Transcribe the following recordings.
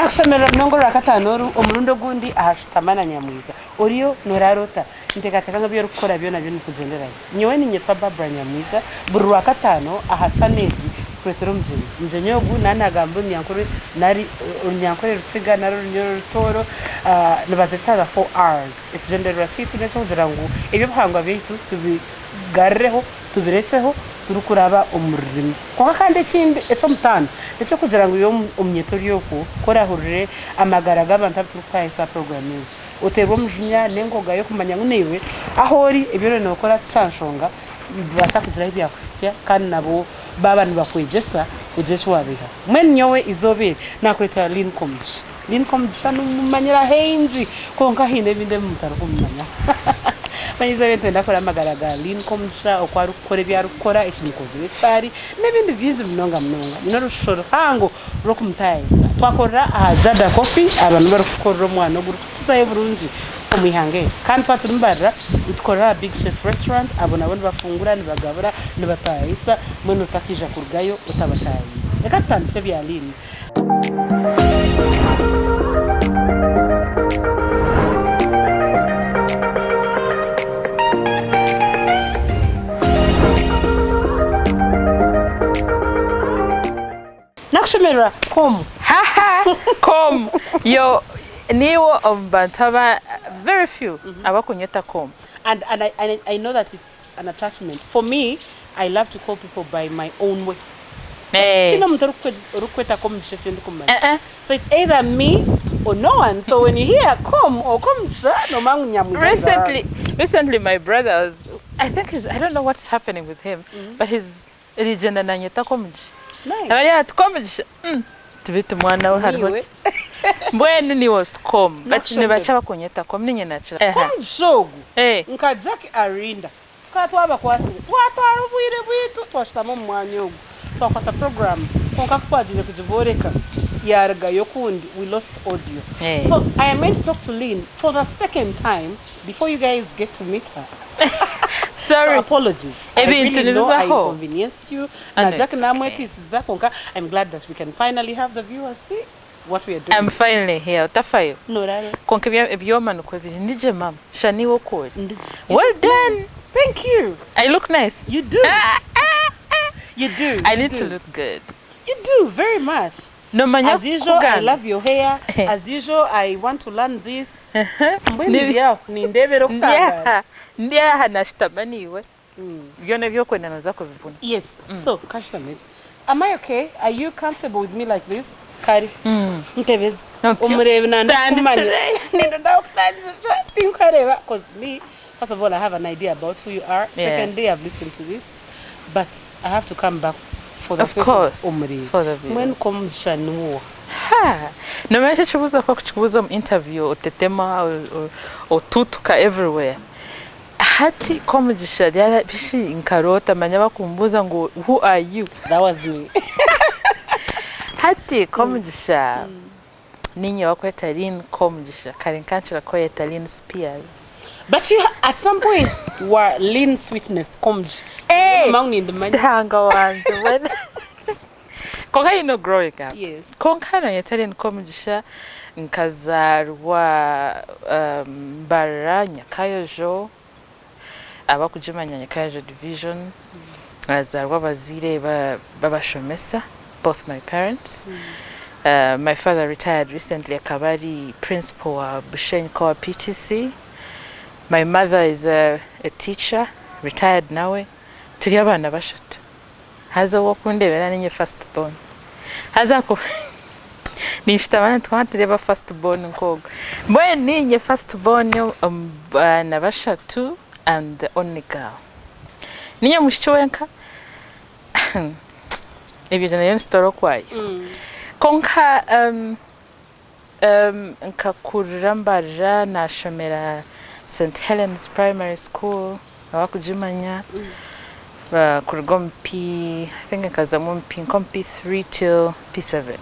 nakusomera mnongoro rakatanoru omurundo gundi ahashitamana nyamwiza oriyo norarota ntekateka ngabyo rukora byo nabyo nikugenderaje nyowe ninyetwa Barbara Nyamwiza buru rakatano ahaca neji kwetero mjeni yogu nanagambo nyankuru nari nyankuru ruciga nari rutoro nabazetaza 4 hours ikugendera chitu necho kugira ngo ibyo bihangwa bitu tubigareho tubiretseho turukuraba umurimo kwa kandi kindi eco mutano eco kugira ngo yo umnyetori yoko kora hurire amagaraga abantu turukayisa programming utebo mjinya nengoga yo kumanya ngunewe ahori ibyo no kora tsanshonga basa kugira ibya Christian kandi nabo babanu bakwegesa ujecho wabiha mwen nyowe izobere nakweta Lynn Komugisha numanyira henji konka hine binde mutaro kumanya Maniza bento ndakora amagaraga Lynn Komugisha okwari ukore byarukora ekimikozi wetari nebindi byinzi mnonga inorushoro hango rokumtayisa twakora ahajada coffee abantu barukora omwana oguru kisaye burungi omuhange kandi twatumbara utkora big chef restaurant abona bafungura nibagabura nibatayisa mwe utakija kurgayo utabatayi ekatandise bya Lynn nakushemera kom yo niwo ombantaba very few abakunyeta kom and I know that it's an attachment for me. I love to call people by my own way. Kino mtu rukweta Komugisha sindi kumanya. So it's either me or no one. So when you hear kom or Komugisha no mangu Nyamwiza. Recently my brother was, I don't know what's happening with him, but his legend nanyeta Komugisha. Nice. Abari Komugisha. Tubite mwana we hari mbwenu ni was kom but nebacha bakunyeta kom ninye nachira. Komugishogu. Nka Jack Arinda. Twaba kwasire. Twatwarubwire bwitu twashitamo mwanyogu. Twakata program konka kwajire kujiboreka yarga yokundi we lost audio. So I am meant to talk to Lynn for the second time before you guys get to meet her. Sorry. So apologies. I really know I inconvenienced you. Jack Namweti is konka. I'm glad that we can finally have the viewers see what we are doing. I'm finally here. Utafayo. No, rare. Konke byoma nukwebiri ndije mama. Shani wokori. Well done. Thank you. I look nice. You do. You do. I need to look good. You do very much. No manya. As usual, I love your hair. As usual, I want to learn this. Ndia hanashtamaniwe. Byone byokwenda noza kubivuna. Yes. So, customers, am I okay? Are you comfortable with me like this? Kari. Ntebeze. Umurebe nanda kumanya. Nenda ukutanja. Tinkareba because me, first of all, I have an idea about who you are. Secondly, I've listened to this. But I have to come back for the of course for the video. When Komugisha nuwo. No matter chubuza kwa kuchubuza interview otetema or tutuka everywhere. Hati Komugisha ya bishi inkarota manya bakumbuza ngo who are you? That was me. Hati Komugisha ninyi wakweta Lynn Komugisha karinkanchira kweta Lynn Spears. But you at some point were Lynn Sweetness Komugisha. Among the money. Hanga wanze when konka ino growing up. Yes. Konka no yetali Komugisha nkazarwa Mbara Nyakayojo abakujimanya Nyakayojo division azarwa bazire babashomesa both my parents. My father retired recently akabari principal wa Bushenyi Core PTC. My mother is a teacher retired nawe. Turi abana bashatu. Haza wokundebera ninye first born. Haza ko nishtabana twatireba first born nkogo. Mwe ninye first born na bashatu and the only girl. Ninye mushichwenka. Ebyo nayo story kwayo. Konka nkakurambara na shomera St. Helens Primary School abakujimanya. Kurgompi, I think Kazamumpi, P3 till P7.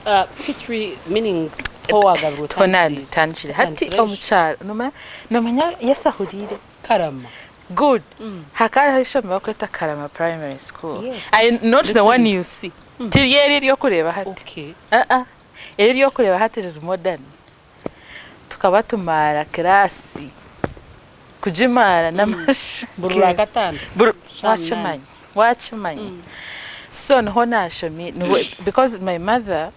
P3 meaning Poagaru Tonad Tanchil. Hati Omchar, no manya yesahurire. Karama. Good. Hakara Hishamoketa Karama Primary School. I not the one you see. Till yeri yokureba hati. Okay. Eri yokureba hatiri modern. Tukaba tumara klasi. Kujimara n'amashi. Burura gatanu. Wachimanyi. So niho nashomye because my mother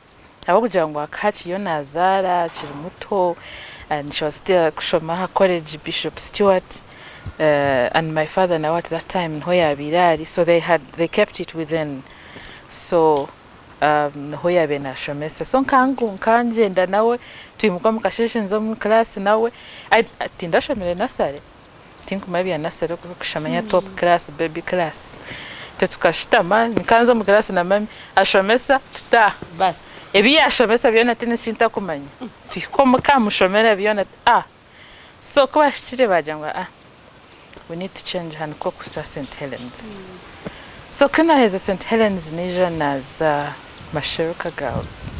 abakugira ngo akachi yo nazara akiri muto and she was still kushoma her college Bishop Stewart and my father now at that time niho yabirari so they kept it within so niho yabe nashomesa so nkangenda nawe tuyimuka mu kasheshe zo mu class nawe tindashomere nasare tinkumabya nasare kushamanya top class baby class tukashitama nikanza mu class na mami ashomesa tuta bas ebi ashomesa byona tene cinta kumanya tuyikomuka mushomera byona so kwa shitire bajangwa we need to change hanko kusa St Helens so kuna heza St Helens nation as Masheruka girls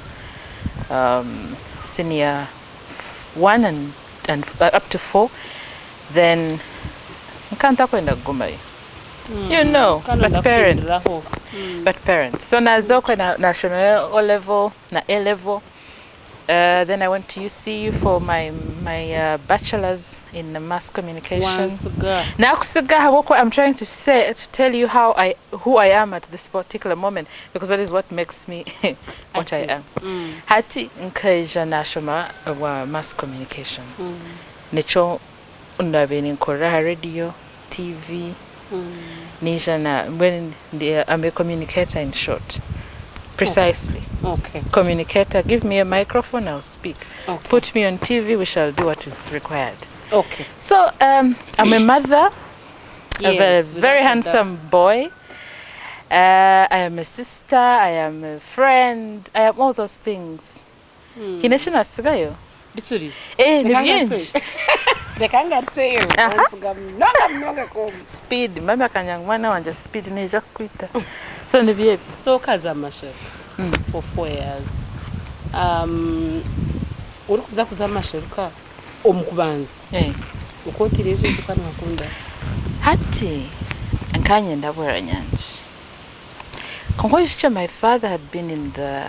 senior 1 and up to 4 then nkanta kwenda Gomai. You know, but parents. So nazoko na shomera O level, na A level. Then I went to UCU for my bachelor's in mass communication. Now I'm trying to tell you who I am at this particular moment because that is what makes me what I am. Hati nkaja na shoma wa mass communication. Necho unabeni nkora radio, TV. When I'm a communicator in short. Precisely. Okay. Communicator, give me a microphone, I'll speak. Okay. Put me on TV, we shall do what is required. Okay. So I'm a mother of a very handsome boy. I am a sister, I am a friend, I am all those things. Hineshina sigayo. Bitsuri. Nibyinji. Dekangatseyo. Noga kom. Speed, mama kanyangwana wanje speed neja kwita. So nibye. So kaza mashe. For 4 years. Urukuza kuza masheruka omukubanzi. Ukotireje sikana wakunda. Hati ankanye ndabura nyanje. Komugisha my father had been in the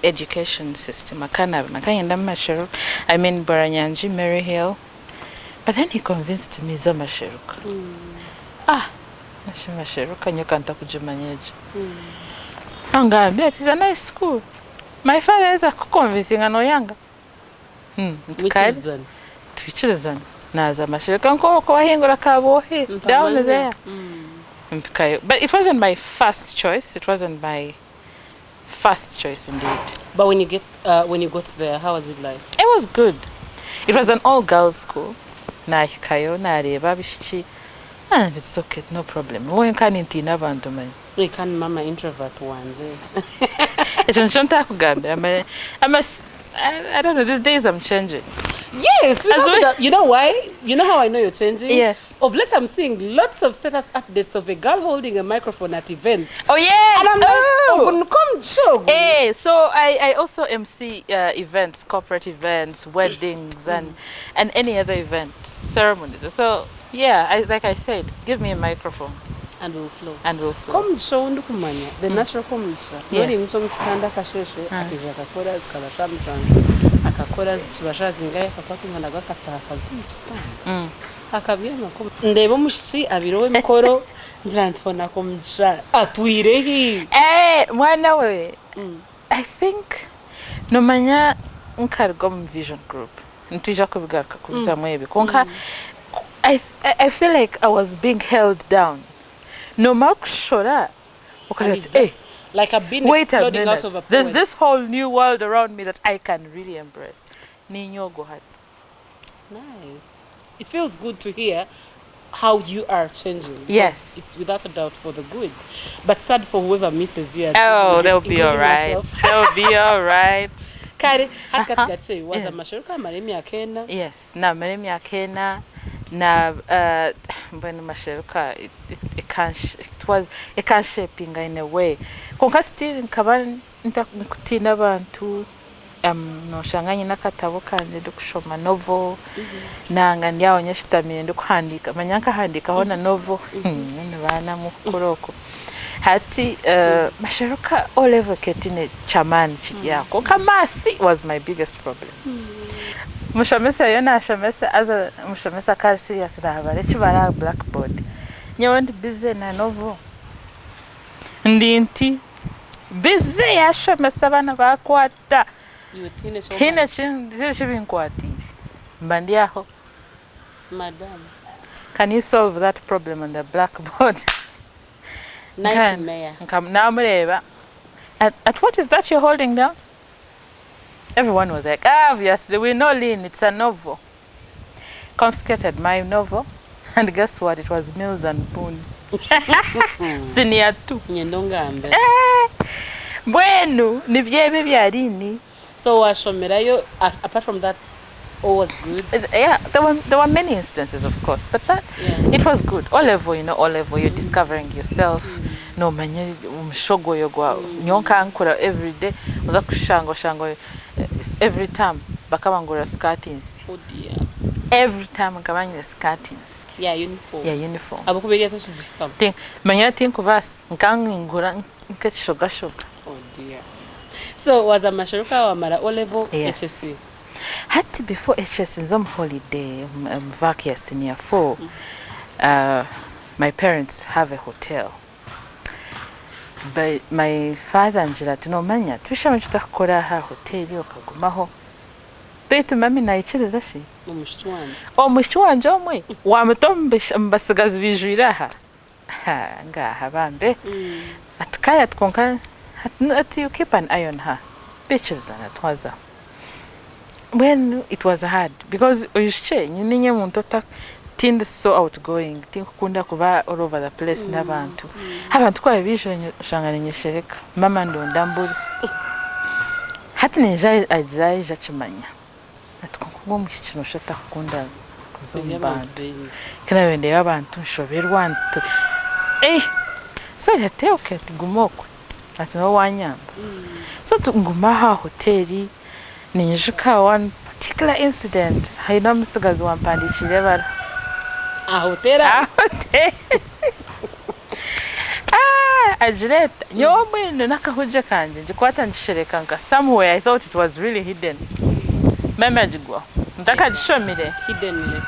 education system. Nakanye ndamasheruka. I mean Baranyanji, Mary Hill. But then he convinced me za masheruka. Masheruka nyoka ntakujumanyeje. Angambia it is a nice school. My father is a convincing anoyanga. Twichizan. Naza masheruka nko bahingura kabohe down there. But it wasn't my first choice. It wasn't my first choice indeed. But when you got there, how was it like? It was good. It was an all-girls school. Na hikayo na reba bishiki and it's okay, no problem. When can inti nabantu man. We can mama introvert ones. It's nchonta kugambe. I don't know, these days I'm changing. Yes, you know why? You know how I know you're changing? Yes. Of late I'm seeing lots of status updates of a girl holding a microphone at events. Oh yes. And I'm like, come show. Hey, so I also MC events, corporate events, weddings and any other event, ceremonies. So yeah, like I said, give me a microphone. And we'll flow. Come show ndukumanya. The natural Komugisha. Nori mtu mtanda kasheshe akija akakora zikabasha mtanzo. Akakora zikibasha zingaye akapaka ngana gakataka zimutana. Akabyema ko ndeba mushi abirowe mikoro nzirantfona Komugisha atwirehi. Mwana we. I think no manya nkargom vision group. Ntija kubigaruka kubiza mwebe. Konka I feel like I was being held down. No makushora. Like I've been exploding out of a poem. There's this whole new world around me that I can really embrace. Ninyogo hat. Nice. It feels good to hear how you are changing. Yes. It's without a doubt for the good. But sad for whoever misses you. Oh, they'll be alright. They'll be alright. Kari, hakatikati was a masheruka maremi akena. Yes, na maremi akena. Na when masheruka it can shaping in a way. Konka still nkaba ntakutina abantu no shanganye nakatabo kanje dukushoma novel nanga ndyawo nyeshitamire ndukuhandika manyanka handika hona novel bana mukuroko hati masharuka O level ketine chamani chiti yako kamathi was my biggest problem. Mushomesa yona ashomesa aza mushomesa kali serious ndabale chibara blackboard nyewe ndi busy na novo ndinti busy yashomesa abana bakwata hine chibinkwatire mbandi aho. Madam, can you solve that problem on the blackboard? Nightmare. At what is that you're holding down? Everyone was like, obviously, we know Lynn, it's a novel. Confiscated my novel, and guess what? It was Mills and Boone. Senior 2. Bueno, ni byebe byalini. So washomerayo, apart from that, all was good? Yeah, there were many instances, of course, but it was good. O level, O level, you're discovering yourself. No manye umshogo yogwa nyonka ankura every day. Uza kushango every time bakabangura skirtings. Oh dear. Every time nkabangura skirtings. Yeah, uniform. Yeah, uniform. Abukubiriya toshijikam. Manya think bas nkangura nkeshoga shoga. Oh dear. So was a masharuka wa mara O level HSC? Hati before HSC nzom holiday mvaki ya senior 4. My parents have a hotel. But my father njira tunomanya tubishamwe tutakora ha hoteli okagumaho. Betu mami nayichiriza shi. Omushiki wanje omwe wamutombesha mbasigazi bijwira ha. Ngaha bambe. Atkaya tkonka ati you keep an eye on her. Bitches na twaza. When it was hard because uyishe nyinye muntu tindi so outgoing tinkukunda kuba all over the place n'abantu abantu kwa bisho shanganye shereka mama ndo ndamburi hati ninja ajaje chimanya atkonkugo mukicino shata kunda kuzombantu kana wende abantu nshoberwa ntu so yate okay tugumoko atino wanyamba so tungumaha hoteli ninjuka one particular incident haina msigazi wampandichire bara ahotera ajreta nyomwe nakahuje kanje njikwata ngishereka nka somewhere I thought it was really hidden mama jigwa ndaka jishomire hidden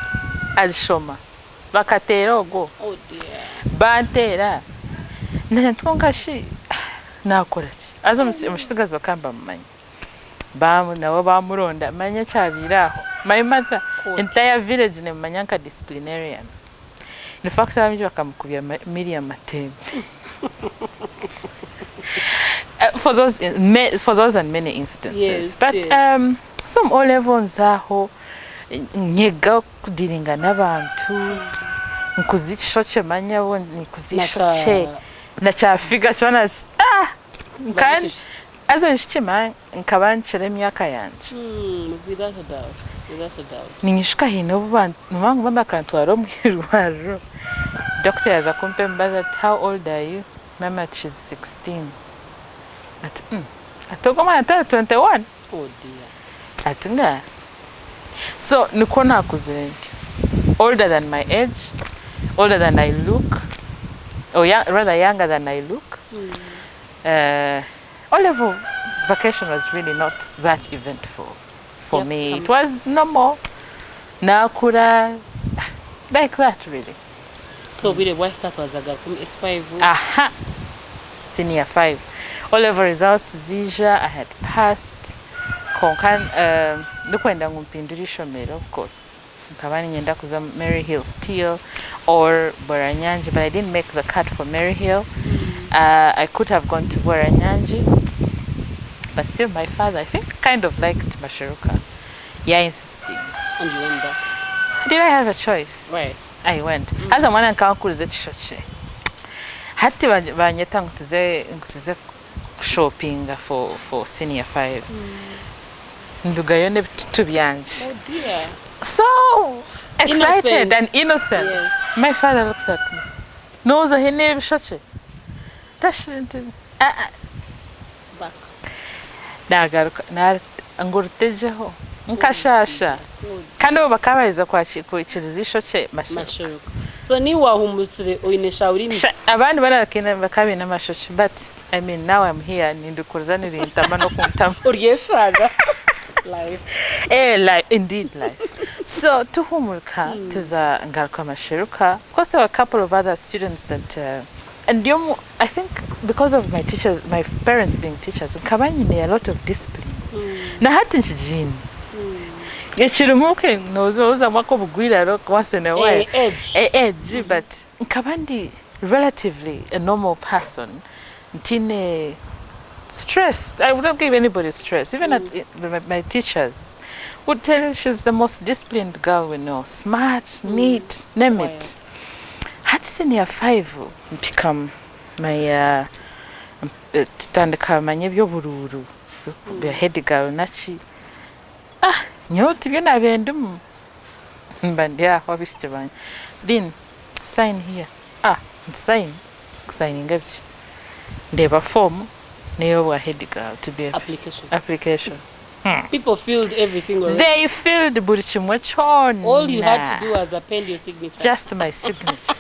alishoma bakatera ogo. Oh dear. Bantera nantkonga shi nakoraki azo mushitigazi bakamba mumanya bamu nabo bamuronda manya cyabiraho my mother entire village ne manyanka disciplinarian in fact abanje bakamukubya Miriam Matebe for those and many instances. Yes, but some O levels aho nyega kudiringa n'abantu nkuzishoche manya wo nikuzishoche na chafiga chona kan azo nshima nkabanchire myaka yanje without a doubt ningishika hino bantu mangu bakantwaro mwirwaro doctor yaza kumpe mbaza how old are you mama she's 16 atogoma ata 21. Oh dear. Atunga so nikona kuzendi older than my age, older than I look, or rather younger than I look. O-level vacation was really not that eventful for me. It was normal. Nakura, like that really. So with the wife that was a girl from S5? Aha! Senior 5. O-level results zija, I had passed. Konkan, nukwenda ngumpindurisho mero, of course. Nkabani nyenda kuza Mary Hill still, or Boranyanji, but I didn't make the cut for Mary Hill. I could have gone to Boranyanji, but still my father, I think, kind of liked Masharuka. Yeah, insisting. And you went back? Did I have a choice? Right. I went. As a man and kankulize chishoche. Hati banyeta ngutuze shopping for senior 5. Ndugayone tubyanje. Oh dear. So excited and innocent. Yes. My father looks at me. Knows that he never shoche. Back. Na angurtejeho. Nkashasha. Kando bakabaiza kwachiriza ishoche Masharuka. So So ni wahumusire oinesha urimi. Abandi barakina bakabina amashoshi, but I mean now I'm here nindukurzanira intama no kuntama. Uryeshaga. Life. Life, indeed life. So tuhumulka tiza ngaruka masheruka. Of course there were a couple of other students that and I think because of my teachers, my parents being teachers, kabanyi a lot of discipline. Na hati nchijini. Yechirumuke noza mwako bugwira rock once in a while. Edge, but nkabandi relatively a normal person. Ntine stressed. I wouldn't give anybody stress. Even at my teachers would tell you she's the most disciplined girl we know. Smart, neat, name it. Had senior 5 become my tandika manyebyo bururu. The head girl nachi. Nyoti byona bendum. Mbandia wabishitebanye. Lynn, sign here. Sign ngabichi. Ndeba form Neo head girl to be application. People filled everything already. They filled Burichimwachon. All you had to do was append your signature. Just my signature.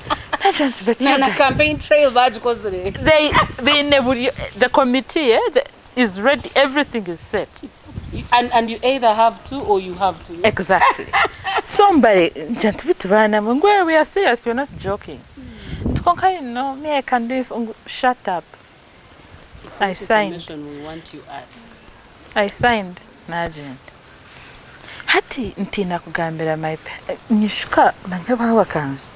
Campaign trail badge because the committee is ready. Everything is set. And you either have to or you have to. Exactly. Somebody, we are serious. We're not joking. No, me, I can do it. Shut up. I signed. We want you at. I signed. Najent. Hati ntina kugambira my nishika manyaba wakanzu.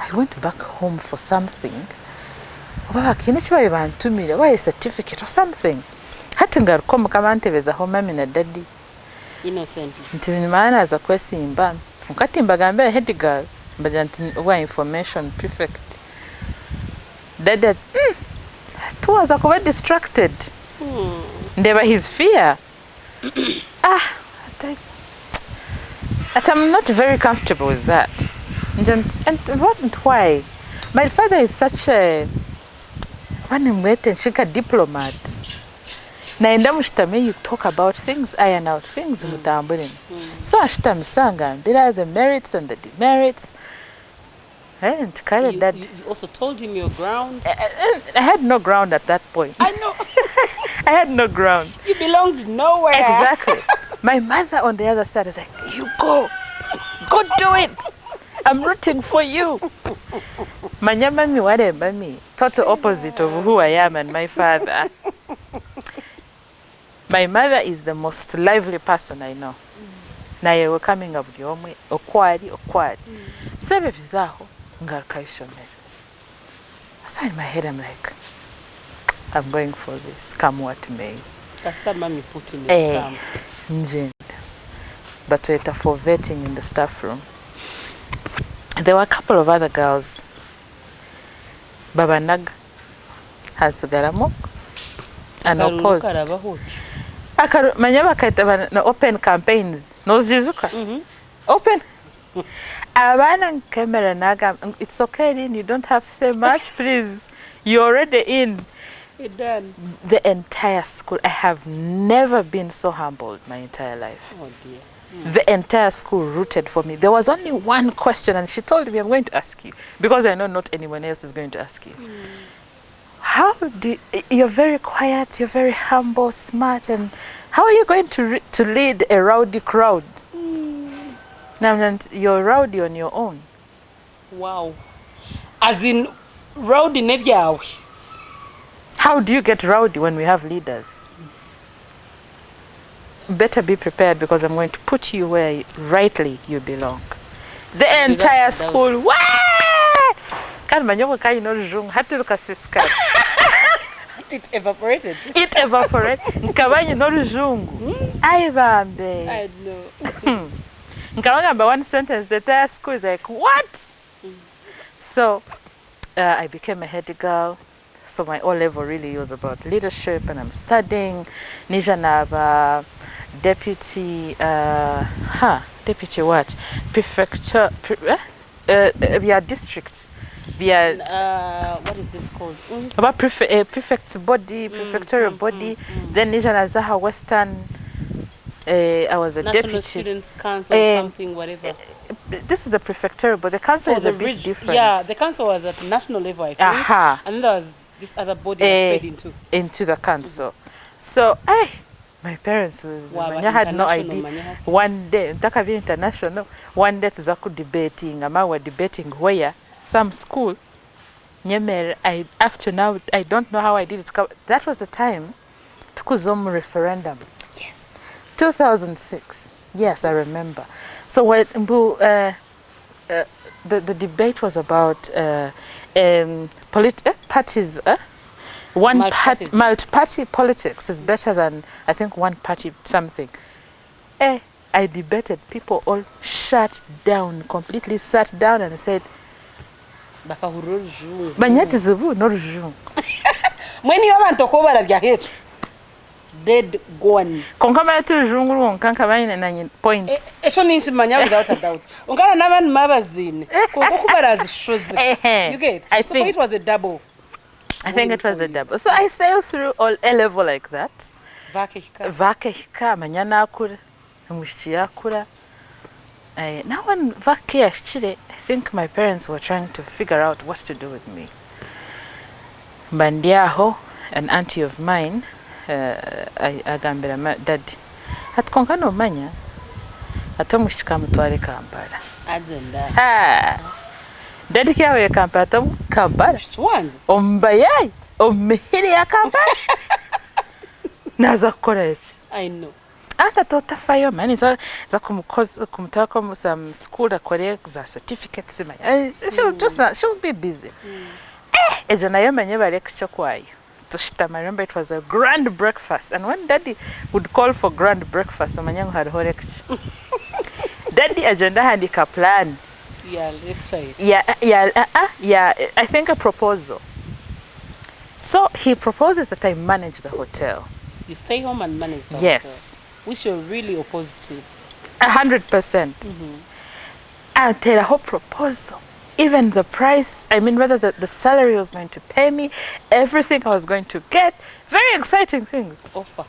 I went back home for something. Baba kinichi bari bantumira why a certificate or something. Hati ngaruko kama ntebeza ho mami na daddy. Innocent. Ntini maana za kwesimba. Mukati mbagambira head girl mbajanti wa information prefect. Daddy was quite distracted. Ndeba his fear. I'm not very comfortable with that. And why? My father is such a diplomat. Naenda mushtame, you talk about things, iron out things mutambulin. So ashtam sanga, the merits and the demerits. And you also told him your ground. I had no ground at that point. I know. I had no ground. You belonged nowhere. Exactly. My mother on the other side is like, you go do it. I'm rooting for you. Manyamami wale mami, total opposite of who I am and my father. My mother is the most lively person I know. Na yewe coming up with yomwe okwari. Sebe bizaho ngaruka ishomero. So in my head I'm like, I'm going for this, come what may. Kasta mami put in the stamp. But we're for vetting in the staff room. There were a couple of other girls. Babanag has Garamok and opposed. Manyaba kaita na open campaigns. No zizuka. Open. Abana camera naga. It's okay, Lynn. You don't have to say much, please. You're already in. You're done. The entire school. I have never been so humbled my entire life. Oh dear. The entire school rooted for me. There was only one question, and she told me, I'm going to ask you, because I know not anyone else is going to ask you. How do you're very quiet, you're very humble, smart, and how are you going to lead a rowdy crowd? Now you're rowdy on your own. Wow. As in rowdy nebyawe. How do you get rowdy when we have leaders? Better be prepared, because I'm going to put you where rightly you belong. The entire school. Wah! It evaporated. It evaporated. Nkabanyi no rujungu. Ai bambe. I know. Nkabanga one sentence, the entire school is like, what? So I became a head girl. So my O-level really was about leadership, and I'm studying. Nijanaba, deputy what? Prefecture, via district. Via what is this called? About prefect's body, prefectorial body. Then Nijana Zaha Western I was a National deputy. Students Council, something, whatever. This is the prefectorial, but the council is a bit different. Yeah, the council was at national level, I think. Aha. And then there was this other body that fed into the council. So, my parents manya had no idea. One day, Ntaka International, one day tuzaku debating, ama were debating where some school. Up to now, I don't know how I did it. That was the time tukuzom referendum. Yes. 2006. Yes, I remember. So when the debate was about parties. Multi-party politics is better than, I think, one party something. I debated. People all shut down, completely sat down and said, Banyatizubu, no rujungu. When you haven't talked over the hate, dead gone. Concomara to Jungle on Kankavine and points. It's only in Manya without a doubt. Ungana Naman Mabazin. Kokubaras shows. You get? I think it was a double. I think it was a double. So I sailed through all A level like that. Vakehika, Manyana Kura, Mushia Kura. Now when Vake Chile, I think my parents were trying to figure out what to do with me. Bandiaho, an auntie of mine, agambira daddy. At konkano manya, atomushika mutwale Kampala. Agenda. Daddy kyawe Kampala, Kampala. Ombayai, omihiri ya Kampala. Naza kukora eki. I know. Ata totafayo mani za kumutako some school akore za certificates mani. She'll be busy. Ejo nayo manye balekcho kwayo. Tushitama, remember it was a grand breakfast, and when daddy would call for grand breakfast, manyango had horekcho. Daddy agenda handika plan. Yeah, excited. Yeah, I think a proposal. So he proposes that I manage the hotel. You stay home and manage the hotel. Which you're really opposed to. 100%. And tell a whole proposal. Even the price, I mean, whether the salary was going to pay me, everything I was going to get. Very exciting things. Offer.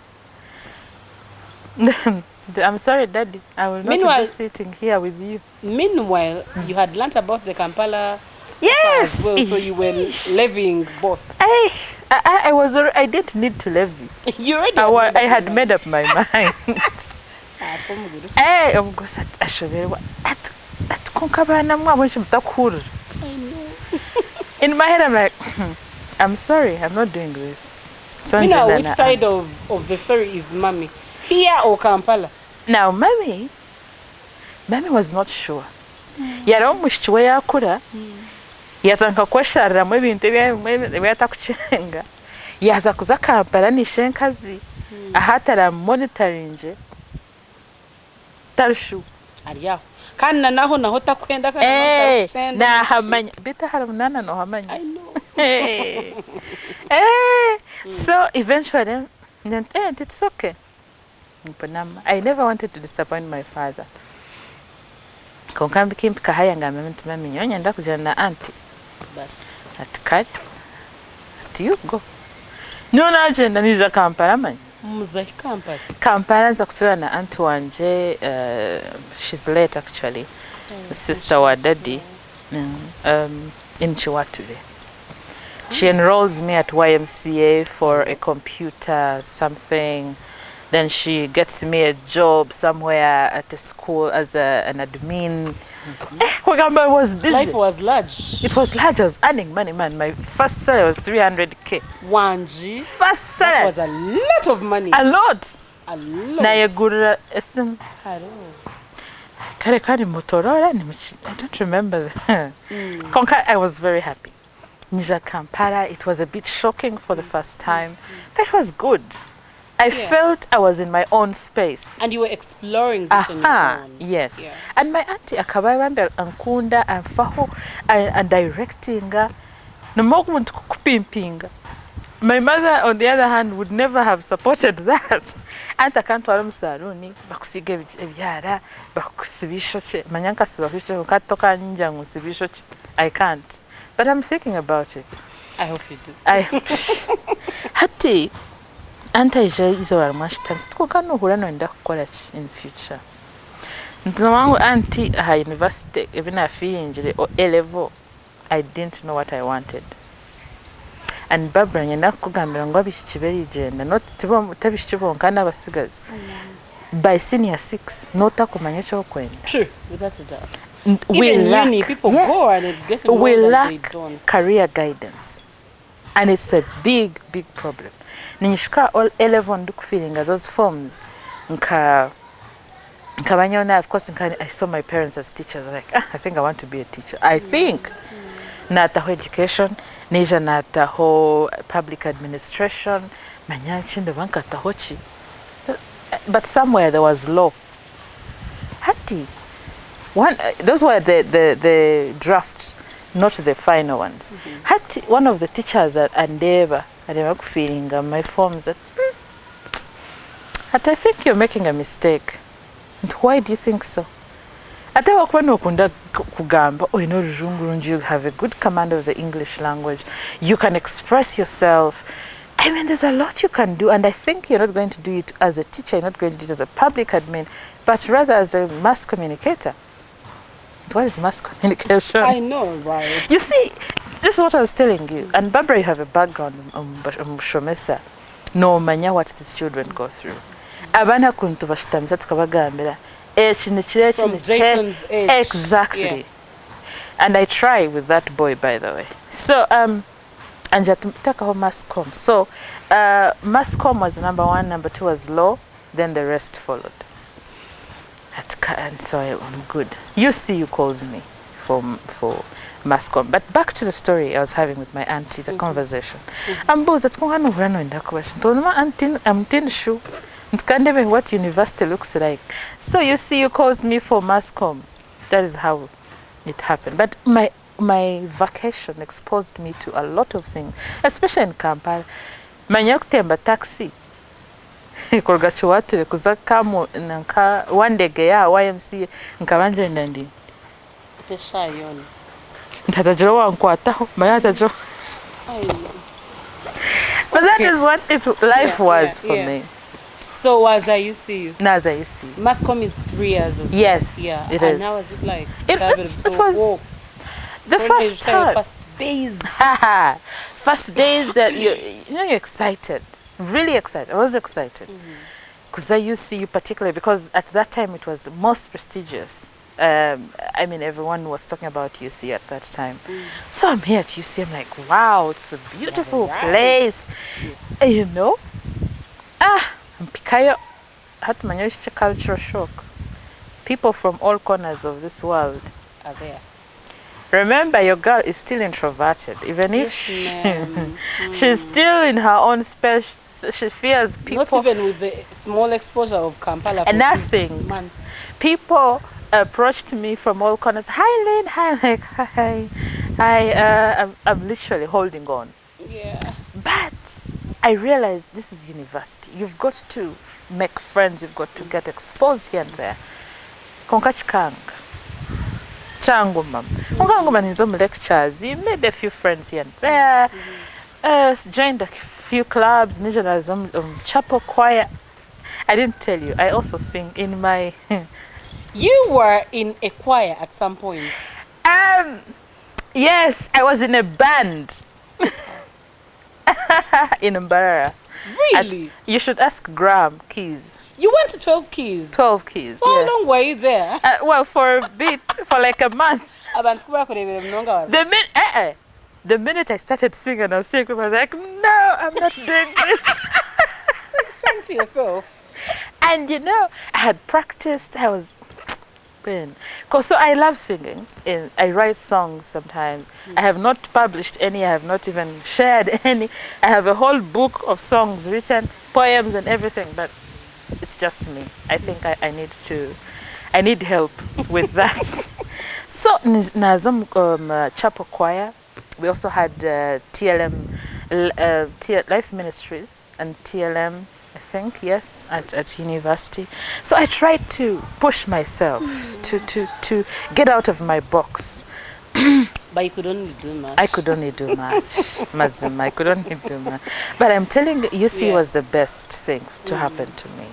I'm sorry, Daddy. I will not be sitting here with you. Meanwhile, you had learnt about the Kampala. Yes. Well, so you were levying both. I didn't need to levy. You already. I had made up my mind. In my head, I'm like, I'm sorry, I'm not doing this. So you know, which side of the story is Mommy? Here or Kampala? Now, Mommy was not sure. Yaramushwe yakura. Yatanka kwesharira ebintu byatakucenga. Yaza kuza Kampala nishenkazi. Ahatara monitoring je. Tarshu. Ariya. Kana naho takwenda kana. Na hamanya. Bita haramunana no hamanya. I know. So eventually, it's okay. I never wanted to disappoint my father. Konkambi kimpika haya ngamementi mami nyonya nda kujana na auntie. Atikali. Ati you go. Nuna agenda nija Kampala mani. Muzaki Kampala. Kampala nza kutura na auntie wanje. She's late actually. Sister wa daddy. In Chiwature. She enrolls me at YMCA for a computer something. Then she gets me a job somewhere at a school as an admin. It was busy. Life was large. It was large. I was earning money, man. My first salary was 300k. 1G. First salary. That was a lot of money. A lot. A lot. Na yegura esim. Hello. Kare Motorola. I don't remember. I was very happy. Nija Kampala. It was a bit shocking for the first time, but it was good. I felt I was in my own space. And you were exploring this on your own. Yes. Yeah. And my auntie akabayibambira ankunda anfaho and directing namokumuntu kupimpinga. My mother on the other hand would never have supported that. Anta kantwala musaluni bakusiga ebyara bakusibisho che manyanka sibakisho katoka njja ngusibisho che. I can't. But I'm thinking about it. I hope you do. Hati antaije izo baramwashitanze twuka nuhura noenda kukola ki in future ntuno wangu anti ha university ebina feeling o A level I didn't know what I wanted and Barbara nyenda kugambira ngo abishikiberi genda not tabishikibonka n'abasigazi by senior 6 nota kumanya cyo kwenda True, without a doubt. we Even lack, uni, people yes, go and get more we than lack they don't. career guidance and it's a big problem ninishika all 11 nduku feeling those forms nkabanyona of course I saw my parents as teachers like I think I want to be a teacher I think nataho education neja nataho public administration manyanchindo bankataho chi but somewhere there was law hati one those were the draft not the final ones hati one of the teachers at Andeva feeling my forms that I think you're making a mistake. And why do you think so? Ate wakwano kunda kugamba you have a good command of the English language. You can express yourself. I mean, there's a lot you can do, and I think you're not going to do it as a teacher, you're not going to do it as a public admin, but rather as a mass communicator. What is mass communication? I know, right? You see, this is what I was telling you. And Barbara, you have a background on Shomesa. No manya what these children go through. Abana kuntu bashitamza tukabagambira. From Jason's age. Exactly. Yeah. And I try with that boy, by the way. So, Anja tumtaka Masscom. So, Masscom was number 1, number 2 was law, then the rest followed. And so I'm good. You calls me for Masscom. But back to the story I was having with my auntie, the conversation. I'm both at Kongano Rano in that question. Told my auntie, I'm tin shoe. Can't even what university looks like. So you calls me for Masscom. That is how it happened. But my vacation exposed me to a lot of things, especially in Kampala. Manyakutemba taxi. Kolgacho watu kuzakamu nka wandege ya YMCA nkabanje ndandi. Teshayoni. Ntatajiro wankwataho mayatajiro. But that is what life was for me. So was IUCU? Nas IUCU. Masscom is 3 years as well. Yes, yeah. it and is. How was it like? It was the first time. First days. First days that you're excited. Really excited. I was excited. Because IUCU particularly, because at that time it was the most prestigious. I mean, everyone was talking about UC at that time. So I'm here at UC, I'm like, wow, it's a beautiful place. You know? Mpikayo had a cultural shock. People from all corners of this world are there. Remember, your girl is still introverted. Even if she's still in her own space, she fears people. Not even with the small exposure of Kampala. And nothing. People approached me from all corners. Hi, Lynn. Hi, like, hi. I'm literally holding on. Yeah. But I realized this is university. You've got to make friends. You've got to get exposed here and there. Konkachikang. Changu mam. Konkangu man is lectures. He made a few friends here and there. Joined a few clubs. Nijana chapel choir. I didn't tell you. I also sing in my. You were in a choir at some point. Yes, I was in a band. In Mbarara. Really? You should ask Graham Keys. You went to 12 Keys? 12 Keys, How yes. long were you there? Well, for a bit, for like a month. The minute I started singing, I was like, no, I'm not doing this. Sing to yourself. And you know, I had practiced, I was... So I love singing. I write songs sometimes. I have not published any. I have not even shared any. I have a whole book of songs written, poems and everything. But it's just me. I think I need help with that. So Nazam Chapel Choir. We also had TLM, Life Ministries and TLM. I think, yes, at university. So I tried to push myself to get out of my box. But you could only do much. I could only do much. Mazima, I could only do much. But I'm telling you, UC was the best thing to happen to me.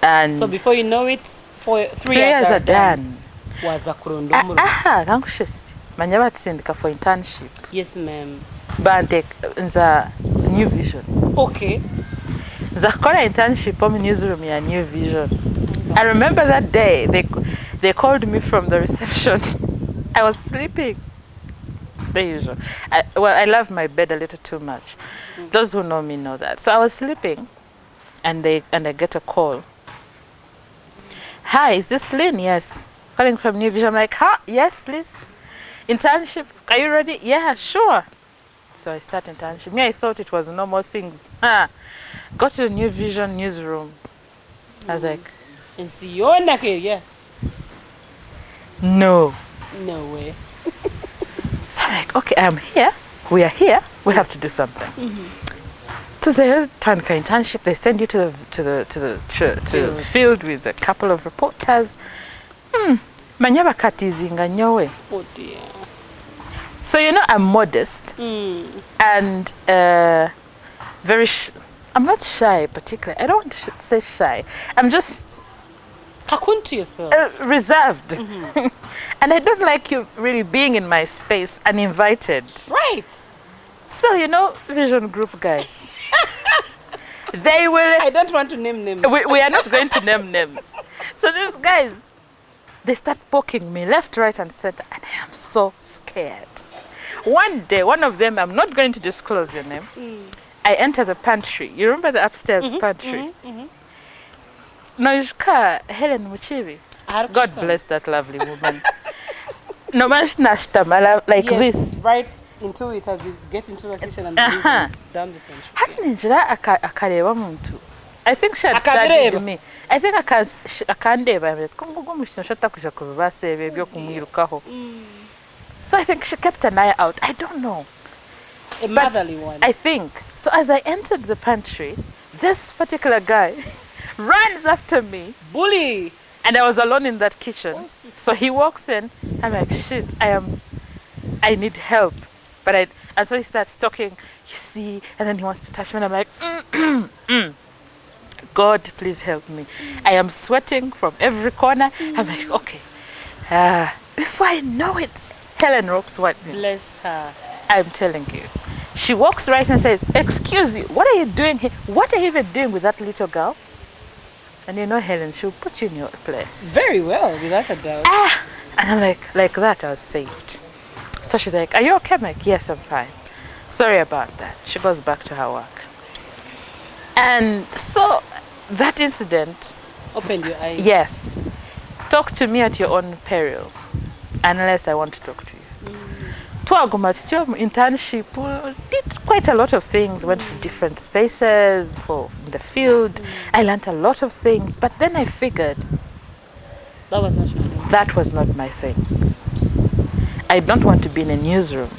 And so before you know it, for 3 years are done. Was a kurundomuru. Gangushisi. Manya batsindika for internship. Yes, ma'am. Bante nza New Vision. Okay. Zakora internship on newsroom ya New Vision. I remember that day they called me from the reception. I was sleeping. The usual. I love my bed a little too much. Those who know me know that. So I was sleeping, and I get a call. Hi, is this Lynn? Yes. Calling from New Vision. I'm like, yes, please. Internship. Are you ready? Yeah, sure. So I start internship. Me, I thought it was normal things. Go to the New Vision newsroom. I was like, and see you in that area. No. No way. So I'm like, okay, I'm here. We are here. We have to do something. So they turn internship. They send you to the field with a couple of reporters. Manyaba katizinga nyowe. Oh dear. So I'm modest and very. I'm not shy particularly. I don't want to say shy. I'm just to yourself. Reserved. And I don't like you really being in my space uninvited. Right. So Vision Group guys. They will. I don't want to name names. We are not going to name names. So these guys, they start poking me left, right, and center, and I am so scared. One day, one of them, I'm not going to disclose your name. I enter the pantry. You remember the upstairs pantry? Noishka Helen Muchivi. God bless that lovely woman. No man like yes, this. Right into it as you get into the kitchen and down the pantry. I think she had studied me. I think I can't So I think she kept an eye out. I don't know. A motherly one. I think. So as I entered the pantry, this particular guy runs after me. Bully! And I was alone in that kitchen. So he walks in. I'm like, shit, I need help. And so he starts talking, you see, and then he wants to touch me. And I'm like, God, please help me. I am sweating from every corner. I'm like, okay. Before I know it, Helen ropes what me. Bless her. I'm telling you. She walks right and says, excuse you, what are you doing here? What are you even doing with that little girl? And Helen, she'll put you in your place. Very well, without a doubt. And I'm like that, I was saved. So she's like, are you okay? I'm like, yes, I'm fine. Sorry about that. She goes back to her work. And so that incident opened your eyes. Yes. Talk to me at your own peril, unless I want to talk to you. Internship, did quite a lot of things, went to different spaces for the field. I learned a lot of things, but then I figured that was not my thing. I don't want to be in a newsroom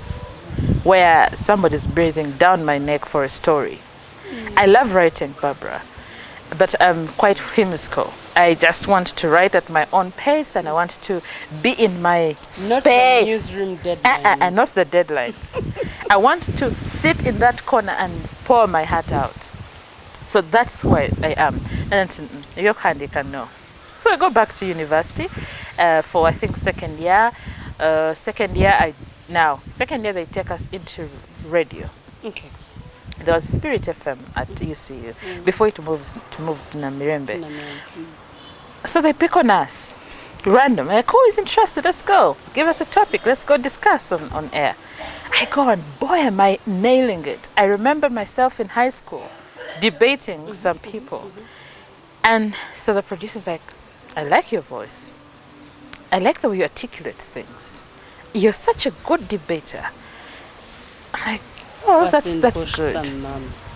where somebody's breathing down my neck for a story. I love writing, Barbara, but I'm quite whimsical. I just want to write at my own pace, and I want to be in my not space. The newsroom deadlines. Not the deadlines. I want to sit in that corner and pour my heart out. So that's where I am. And your hand, you can know. So I go back to university for, I think, second year. Second year, they take us into radio. Okay. There was Spirit FM at UCU before it moved to Namirembe. So they pick on us, random. Like, who is interested? Let's go. Give us a topic. Let's go discuss on air. I go, and boy, am I nailing it. I remember myself in high school debating with some people. And so the producer's like, I like your voice. I like the way you articulate things. You're such a good debater. I'm like, oh, that's good.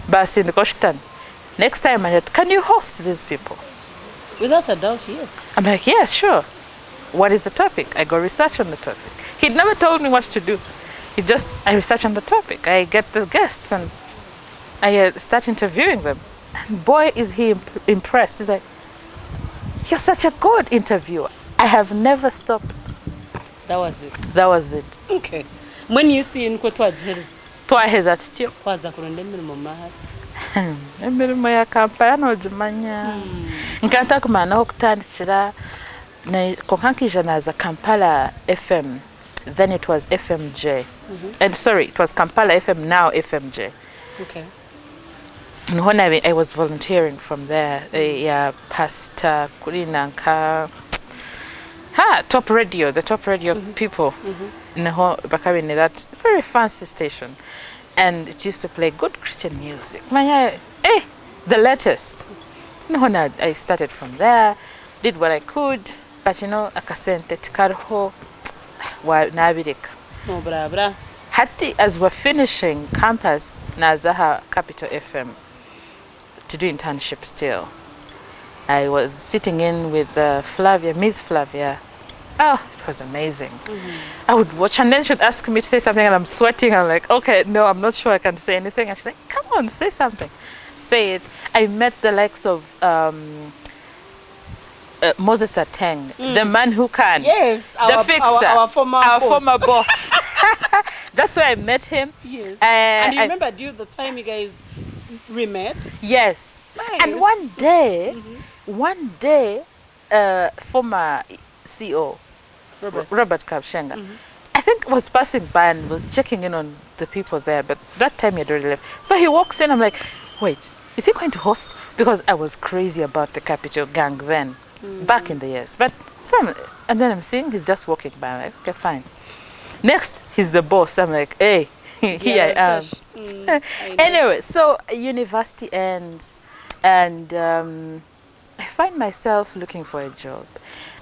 Basin Koshtan. Next time, can you host these people? Without a doubt, yes. I'm like, yes, sure. What is the topic? I go research on the topic. He'd never told me what to do. I research on the topic. I get the guests and I start interviewing them. And boy, is he impressed. He's like, you're such a good interviewer. I have never stopped That was it. That was it. Okay. When you see in Kotwajiri, Twaheza tutyo. twaza kurunda emirimo mahali. Emirimo ya Kampala nogimanya. Nkanta kumanaho okutandikira konkankija naza Kampala FM. Then it was FMJ. And sorry, it was Kampala FM, now FMJ. Okay. And when I was volunteering from there, Pastor Kulinanka, Top Radio, the Top Radio people, Bakabini, that very fancy station. And it used to play good Christian music. The latest. I started from there, did what I could, but akasente tikariho wa nabireka. No bra. Hati as we're finishing campus Nazaha Capital FM to do internship still. I was sitting in with Flavia, Miss Flavia. Oh, it was amazing. I would watch and then she'd ask me to say something and I'm sweating. I'm like, okay, no, I'm not sure I can say anything. And she's like, come on, say something. Say it. I met the likes of Moses Ateng, the man who can. Yes, the fixer. Our former boss. That's where I met him. Yes. And you remember the time you guys met? Yes. Nice. And one day, former CEO, Robert Kabshenga, I think was passing by and was checking in on the people there, but that time he had already left. So he walks in, I'm like, wait, is he going to host? Because I was crazy about the Capital Gang then, back in the years. But and then I'm seeing he's just walking by. I'm like, okay, fine. Next, he's the boss. I'm like, hey, here I am. Anyway, so university ends, and I find myself looking for a job.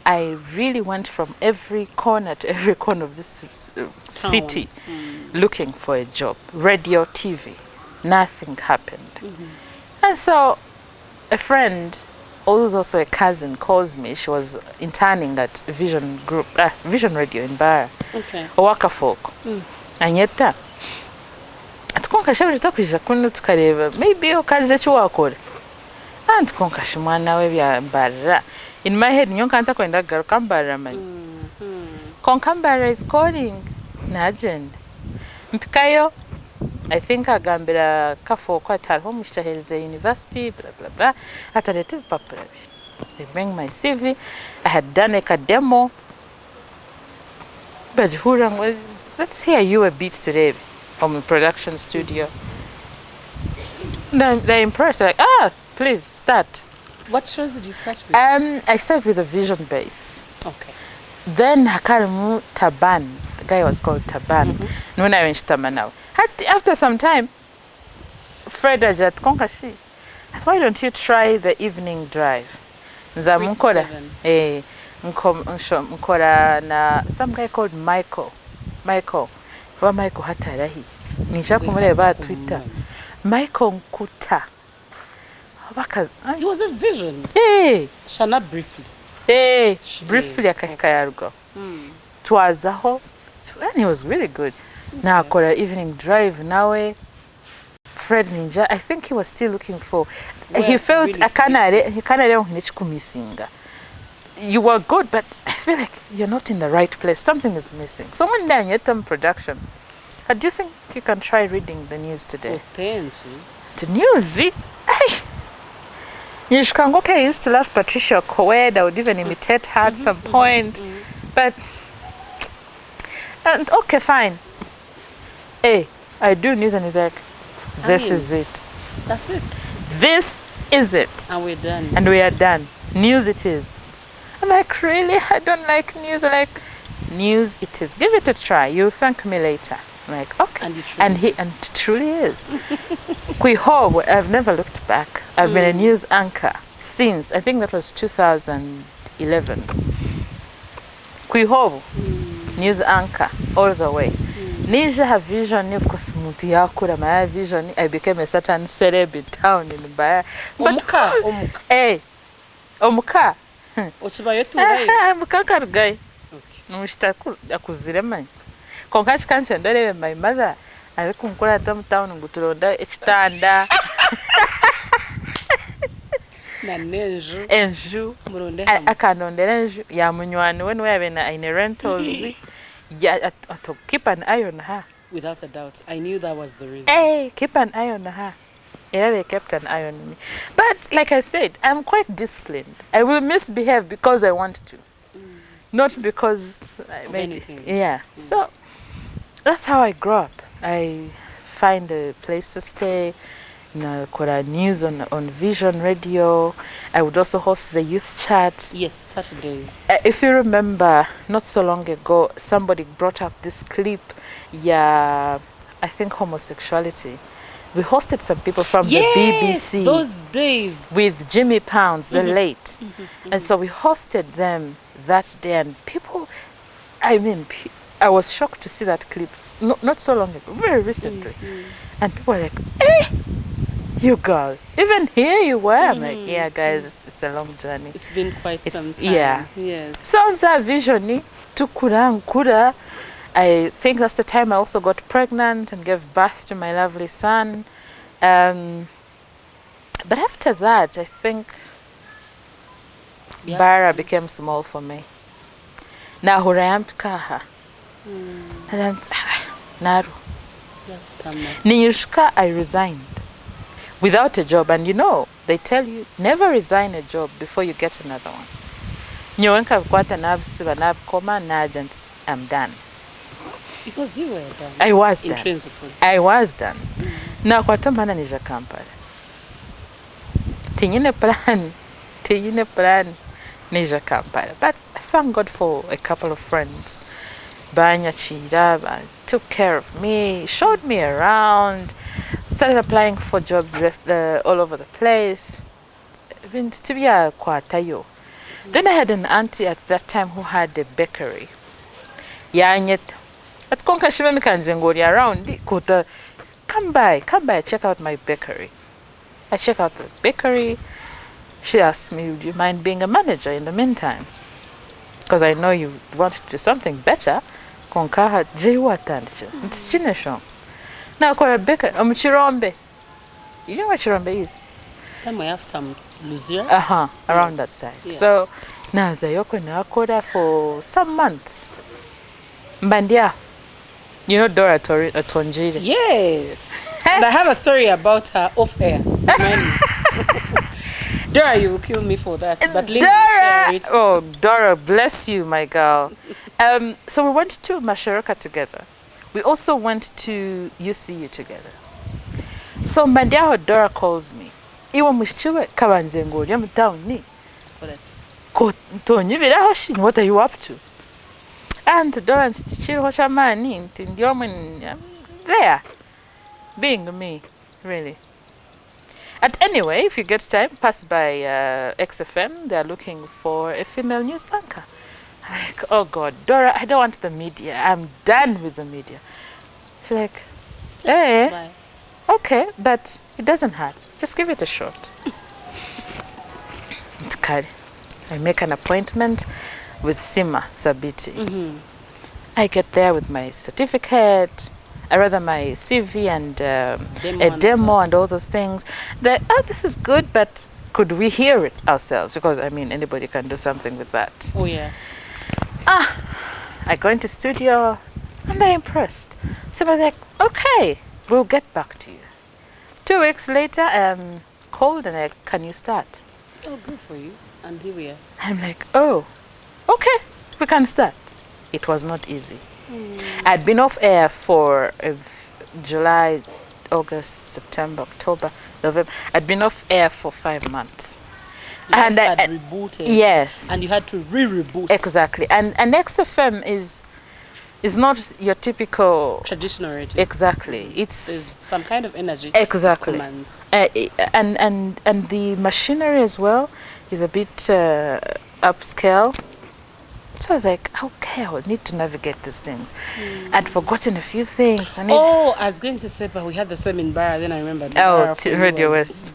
I really went from every corner to every corner of this city looking for a job. Radio, TV, nothing happened. And so a friend, who's also a cousin, calls me. She was interning at Vision Radio in Bara. Okay. Owaka folk. Anyeta. Atukonkasha bitakwija kuno tukareba maybe okaje chiwakora. And tukonkasha mwana we bya Bara. In my head nyo kanta kwenda garuka Bara man. Konkambara is calling na agenda. Mpikayo I think agambira kafo kwa tarho mushahirize university blah blah blah atarete papura. They bring my CV. I had done a demo. But Hurang was, let's hear you a bit today from the production studio. They're impressed. They're like, please start. What shows did you start with? I started with a vision base. Okay. Then Hakarimu Taban. The guy was called Taban. When I went to Tamanao. After some time, Fred Ajat Konkashi, why don't you try the evening drive? Nzamukora. Nkora na some guy called Michael. Wa Michael hatarahi. Nisha kumureba Twitter. Michael Nkuta. He was a vision. Shana briefly. Briefly akahika yarugo. Twazaho. And he was really good. Now kora evening drive nawe. Fred Ninja, I think he was still looking for. He felt really he you were good, but I feel like you're not in the right place. Something is missing. So one day in Yetam production, do you think you can try reading the news today? The news? I used to love Patricia Coed. I would even imitate her at some point. But, okay, fine. I do news and he's like, this is it. That's it. This is it. And we're done. And we are done. News it is. I'm like, really? I don't like news. I'm like, news it is. Give it a try. You'll thank me later. I'm like, okay. And it truly is. I've never looked back. I've been a news anchor since, I think that was 2011. News anchor all the way. Nija have vision, of course, my vision. I became a certain celeb in town in Baya. Omuka. Omuka. Omuka guy. Mushtaku akuzirema. Konkachi kancha ndale my mother. Alikunkola town nguturonda ekitanda. Na enju. Akanondera enju ya munywani we yabe na ine rentals. Yeah, keep an eye on her. Without a doubt. I knew that was the reason. Hey, keep an eye on her. Yeah, they kept an eye on me. But like I said, I'm quite disciplined. I will misbehave because I want to. Not because maybe. Anything. Yeah. So that's how I grew up. I find a place to stay. News on Vision Radio. I would also host the youth chat. Yes, Saturdays. If you remember, not so long ago, somebody brought up this clip. Yeah, I think homosexuality. We hosted some people from the BBC. Those days. With Jimmy Pounds, the late. And so we hosted them that day. And people, I mean, I was shocked to see that clip not so long ago, very recently. And people were like, you girl, even here you were. I'm like, yeah, guys, it's a long journey. It's been quite some time. Yeah. Yes. Sounds a vision. Tukura. I think that's the time I also got pregnant and gave birth to my lovely son. But after that, I think Bara became small for me. Now hurayampikaha. Naru. Niyushka, I resigned without a job. And you know, they tell you, never resign a job before you get another one. Nyowenka kwata nabsiba nabkoma najant, I'm done. Because you were done. I was done. Intrinsically. I was done. Now kwa tomana nija Kampala. Tinyine plan nija Kampala. But thank God for a couple of friends. Banya Chira took care of me, showed me around, started applying for jobs all over the place. Then I had an auntie at that time who had a bakery. At Konka Shimemi Kanzengori around, come by, check out my bakery. I check out the bakery. She asked me, would you mind being a manager in the meantime? Because I know you want to do something better. Konka had jiwatancha. It's chineshon. Now kwa bakery, Chirombe. You know what Chirombe is? Somewhere after Luzira. Around that side. Yeah. So, Nazayoko Nakora for some months. Mbandia. You know Dora Tonjiri? Yes. And I have a story about her off air. Dora, you will kill me for that. But Lynn will share it. Oh, Dora, bless you, my girl. So we went to Masharaka together. We also went to UCU together. So Mbandia Dora calls me. Iwa mwishiwe kabanzengo ya mtown ni. What are you up to? And Dora and Chiroshamani, there, being me, really. And anyway, if you get time, pass by XFM. They're looking for a female news anchor. I'm like, oh God, Dora, I don't want the media. I'm done with the media. She's like, hey, okay, but it doesn't hurt. Just give it a shot. I make an appointment with Sima Sabiti. I get there with my certificate, my CV and a demo and all those things. This is good, but could we hear it ourselves? Because, I mean, anybody can do something with that. Oh, yeah. I go into studio, and they're impressed. Sima's like, okay, we'll get back to you. 2 weeks later, I'm called and can you start? Oh, good for you. And here we are. I'm like, oh, okay, we can start. It was not easy. I'd been off air for July, August, September, October, November. I'd been off air for 5 months. And I had rebooted. Yes. And you had to re-reboot. Exactly. And XFM is not your typical traditional radio. Exactly. There's some kind of energy. Exactly. And the machinery as well is a bit upscale. So I was like, okay, I would need to navigate these things. I'd forgotten a few things. I was going to say, but we had the same in Bara. Then I remembered. Radio West.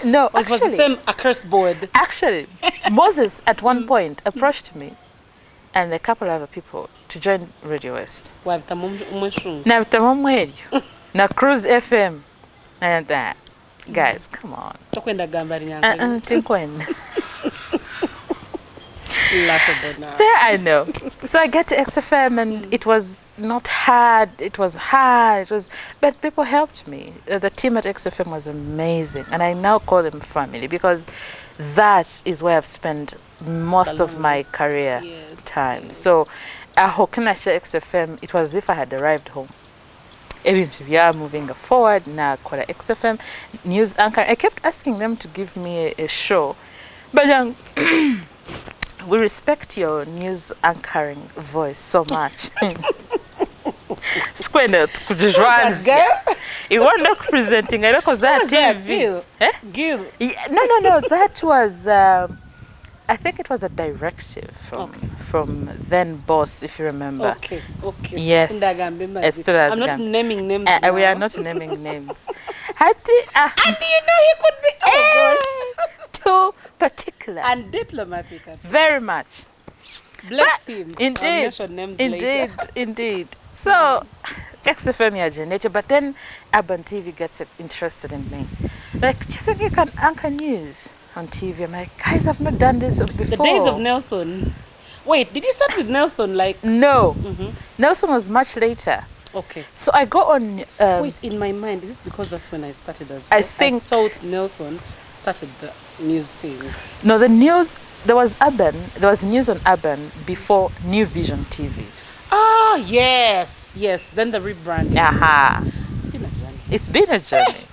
No, it was the same accursed board. Actually, Moses at one point approached me and a couple of other people to join Radio West. Na Cruise FM. And that. Guys, come on. Laughable now. There I know. So I get to XFM and it was not hard. It was hard. But people helped me. The team at XFM was amazing, and I now call them family because that is where I've spent most of my career time. So Komugisha XFM, it was as if I had arrived home. Even if we are moving forward now, call XFM news anchor. I kept asking them to give me a show, but we respect your news anchoring voice so much. Square kujijwanza. You were not presenting. I know because that TV. Gil. Eh? Gil. Yeah, no. That was. I think it was a directive from then boss, if you remember. Okay. Yes. It's still I'm not naming names. We are not naming names. And do you know he could be? Oh gosh. Too particular And diplomatic. very much. Bless him. I'll Indeed, mention names later. indeed. So XFM nature, but then Urban TV gets interested in me. Like, do you think you can anchor news on TV? I'm like, guys, I've not done this before. The days of Nelson. Wait, did you start with Nelson? Like No, Nelson was much later. okay. So I go on. Wait, in my mind, is it because that's when I started as well? I think- thought Nelson started the news thing. No, the news. There was news on Urban before New Vision TV. Ah, yes. Then the rebranding. Aha. It's been a journey. It's been a journey.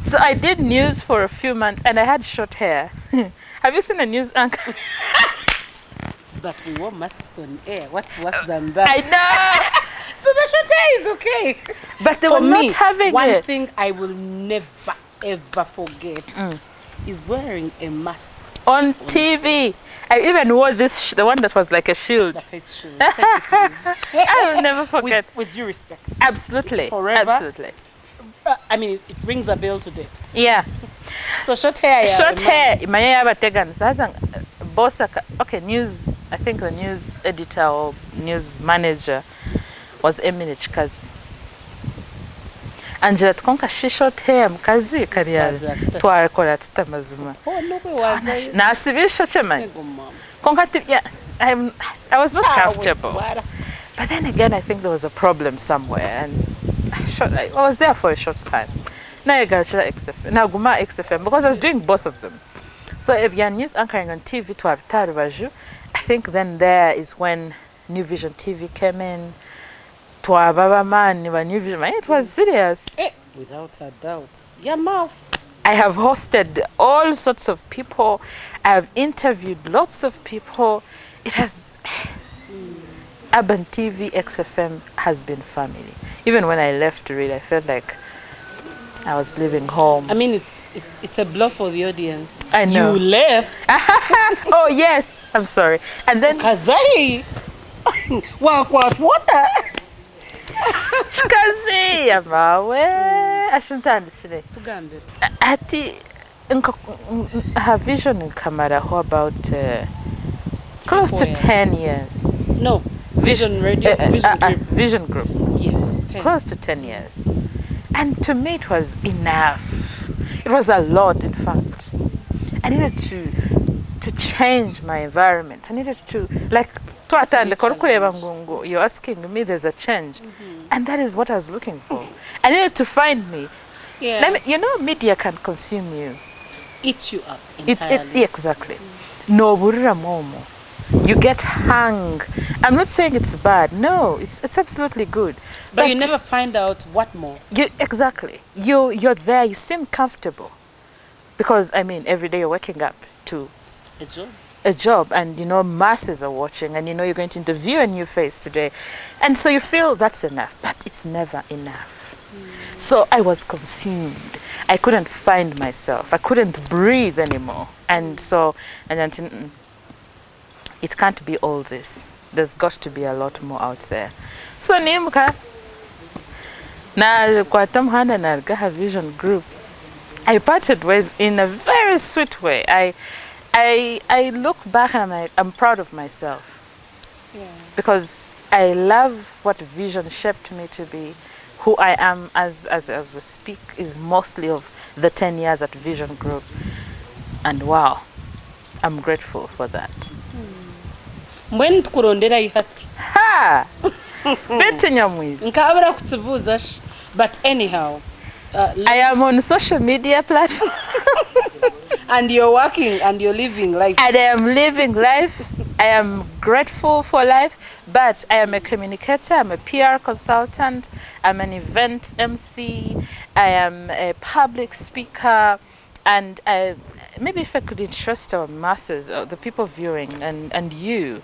So I did news for a few months and I had short hair. Have you seen a news anchor? But we wore masks on air. What's worse than that? I know. So the short hair is okay. But they For were me, not having one it. thing I will never ever forget is wearing a mask. On TV. I even wore this, the one that was like a shield. The face shield. I will never forget. With due respect. Absolutely. Forever. Absolutely. I mean, it rings a bell to date. Yeah. So short hair. yeah, Short man. hair. Maya bategan. Sasa boss okay, news, I think the news editor or news manager was Emily Chikazi. Angela tkonka she short hair mkazi kariya twakora tutamazuma. Oh, no, where was I? Na asibisho chema. Go, Mom. Konka yeah, I was not comfortable. What? But then again, I think there was a problem somewhere, and I was there for a short time. Now I got XFM. Now Guma XFM because I was doing both of them. So if you're news anchoring on TV to Abtarubaju, I think then there is when New Vision TV came in. To Baba Man, New Vision. It was serious. Without a doubt. Yeah, ma. I have hosted all sorts of people. I have interviewed lots of people. It has. Urban TV XFM has been family. Even when I left to read, I felt like I was leaving home. I mean, it's a blow for the audience. I know. You left. Oh yes, I'm sorry. And then Kazai. What water? Kazi yamawe ashintandikire. Tugambe. Ati her vision in Kamara how about close to 10 years. No. Vision Radio. Vision Group. Vision Group. Yes. 10. Close to 10 years. And to me it was enough. It was a lot, in fact. I needed to change my environment. I needed to, like, you're asking me, there's a change. And that is what I was looking for. I needed to find me. Yeah. You know, media can consume you. Eat you up entirely. Exactly. No burira momo. You get hung. I'm not saying it's bad. No, it's absolutely good. But you never find out what more. Exactly. You're there. You seem comfortable. Because, I mean, every day you're waking up to a job and, you know, masses are watching and, you know, you're going to interview a new face today. And so you feel that's enough, but it's never enough. So I was consumed. I couldn't find myself. I couldn't breathe anymore. And so, and then it can't be all this. There's got to be a lot more out there. So Nimka, na kwa tamhana na Gaha Vision Group, I parted ways in a very sweet way. I look back and I'm proud of myself. Yeah. Because I love what Vision shaped me to be. Who I am as we speak is mostly of the 10 years at Vision Group. And wow, I'm grateful for that. Mbweni tukurondera ihati. Ha! Bete Nyamwiza. Nkabura kutubuza. But anyhow, I am on social media platforms. and you're working and you're living life. And I am living life. I am grateful for life, but I am a communicator, I'm a PR consultant, I'm an event MC, I am a public speaker, and maybe if I could entrust our masses, or the people viewing, and you,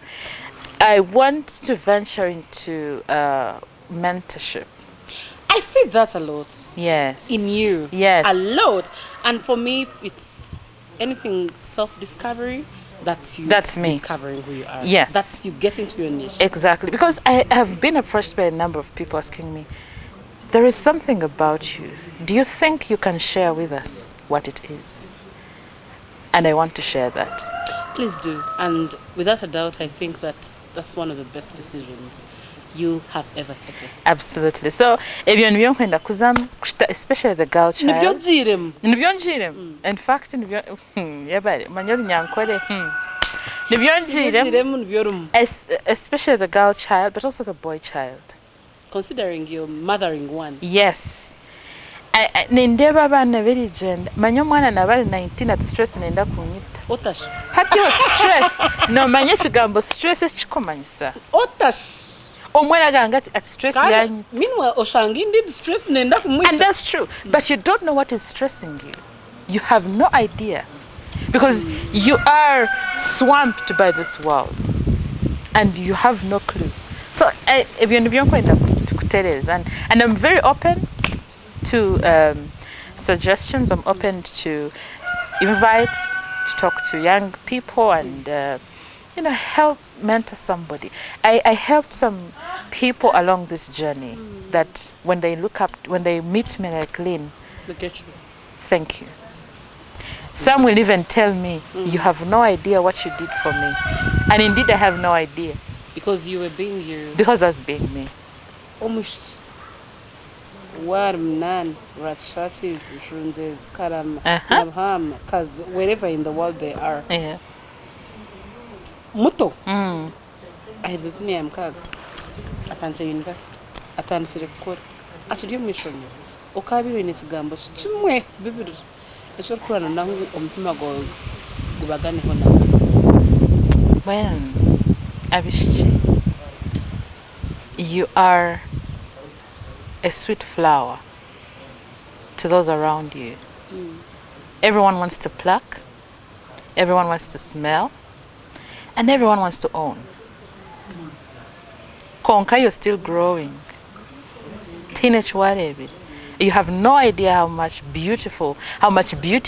I want to venture into mentorship. I see that a lot. Yes. In you. Yes. A lot. And for me, it's anything self-discovery, that's me discovering who you are. Yes. That's you getting to your niche. Exactly. Because I have been approached by a number of people asking me, there is something about you. Do you think you can share with us what it is? And I want to share that. Please do. And without a doubt, I think that's one of the best decisions you have ever taken. Absolutely. So, especially the girl child. In fact, especially the girl child, but also the boy child. Considering you're mothering one. Yes. Nindeba bana very gender. Manyo mwana na bali 19 at stress nenda kunyita. Otash. Hati wa stress. No manye chigambo stress echikomanyisa. Otash. Omwana ganga at stress yanyi. Meanwhile oshangi ndid stress nenda kumwita. And that's true. But you don't know what is stressing you. You have no idea. Because you are swamped by this world. And you have no clue. So and I'm very open to suggestions. I'm open to invites to talk to young people and help mentor somebody. I helped some people along this journey that when they meet me like Lynn, thank you. Some will even tell me, you have no idea what you did for me. And indeed I have no idea. Because you were being you. Because I was being me. Almost Warmnan, Ratchatis, Shunjes, Karam, Nabham, because wherever in the world they are. Yeah. Muto. I had the senior Mkag. Atanta University. Atanta Record. Actually, you mission. Okabi in its gambos. Chumwe, Bibi. A short crown and now Omtimago Gubagani Hona. Well, Abishchi, you are a sweet flower to those around you. Everyone wants to pluck, everyone wants to smell, and everyone wants to own. Konka, you're still growing. Teenage whatever. You have no idea how much beauty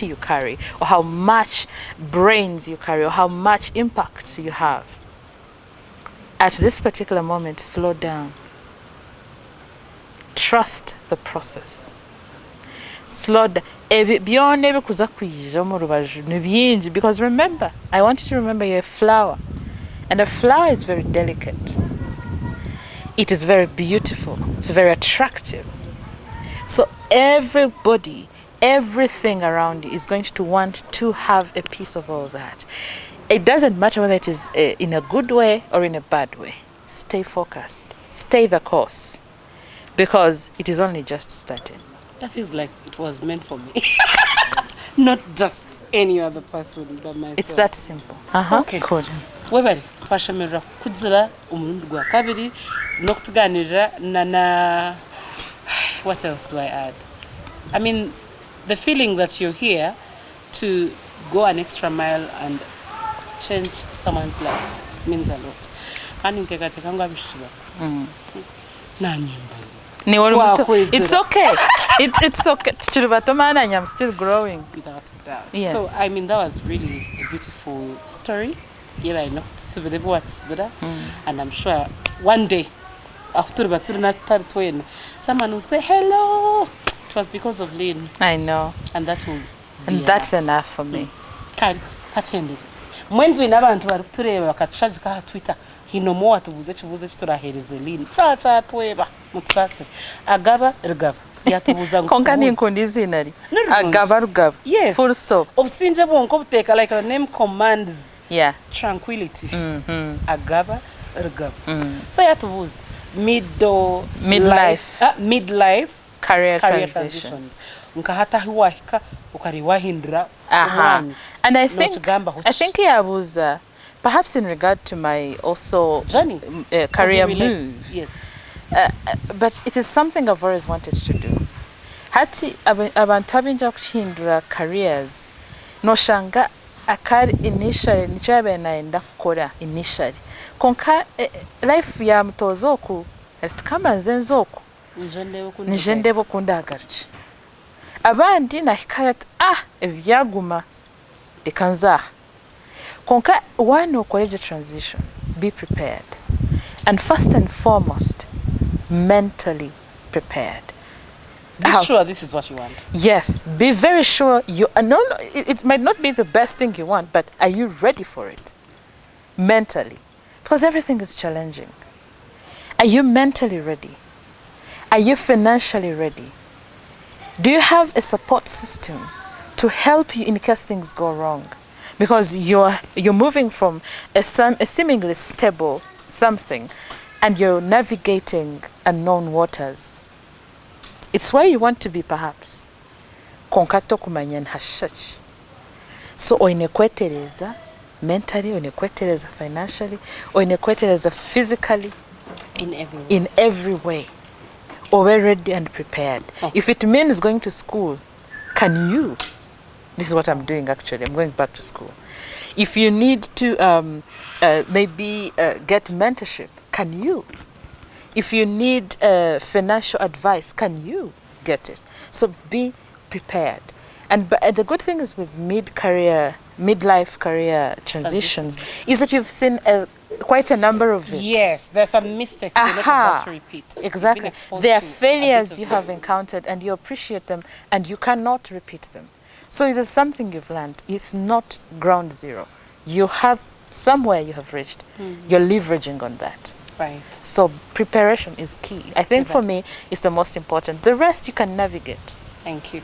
you carry, or how much brains you carry, or how much impact you have. At this particular moment, slow down. Trust the process. Slow down. Because remember, I want you to remember you're a flower. And a flower is very delicate. It is very beautiful. It's very attractive. So everybody, everything around you is going to want to have a piece of all that. It doesn't matter whether it is in a good way or in a bad way. Stay focused. Stay the course. Because it is only just starting. That feels like it was meant for me. Not just any other person but myself. It's that simple. Okay. Cool. Webali twashemerera kuzira umurundi gwa kabiri no kutuganirira na what else do I add? I mean, the feeling that you're here to go an extra mile and change someone's life means a lot. Ani nkekate kangwa bishiba. It's okay. It's okay. I'm still growing. Without a doubt. Yes. So, I mean, that was really a beautiful story. Yeah, I know. And I'm sure one day, after someone will say, hello. It was because of Lynn. I know. And that will And that's enough for me. Katende. Mwenzi n'abantu bari bakatushajika Twitter. Hinomo atubuze kibuze kiturahereze Lynn. Cha tweba mutsase. Agaba rugaba. Yatubuza ngo. Konka ni nkundi zinari. Agaba rugaba. Yes. Full stop. Obusinje bonko buteka like the name commands Yeah. tranquility Mhm. agaba rugaba Mm. so yatubuza midlife Career career transition. transitions nkahata hiwahika ukari wahindura Aha. umwanya And I nokigamba think yeah, was perhaps in regard to my also journey career Because it relates- move. yes But it is something I've always wanted to do. Hati abantu abinja kuhindura careers noshanga akari initially nicho yabaye naenda kukora initially konka life ya mutozoku kama nzenzoku nije ndeba okundi agaruki abandi nahikaya ebyaguma reka nzaha konka one okoreje transition be prepared and first and foremost mentally prepared. be sure this is what you want. Yes, be very sure you no, it might not be the best thing you want, but are you ready for it mentally? Because everything is challenging. Are you mentally ready? Are you financially ready? Do you have a support system to help you in case things go wrong? Because you're moving from a seemingly stable something and you're navigating unknown waters. It's where you want to be perhaps. Konkato kumanya hashachi. So oinekwetereza mentally, oinekwetereza financially, oinekwetereza physically, in every way. Or we're ready and prepared. Oh. If it means going to school, can you? This is what I'm doing actually. I'm going back to school. If you need to maybe get mentorship, can you? If you need financial advice, can you get it? So be prepared. And the good thing is with midlife career transitions is that you've seen quite a number of it. Yes, there's some mistakes you're not about to repeat. Exactly. There are failures you have encountered and you appreciate them and you cannot repeat them. So it is something you've learned. It's not ground zero. You have somewhere you have reached. You're leveraging on that. Right. So preparation is key. I think for me, it's the most important. The rest you can navigate. Thank you.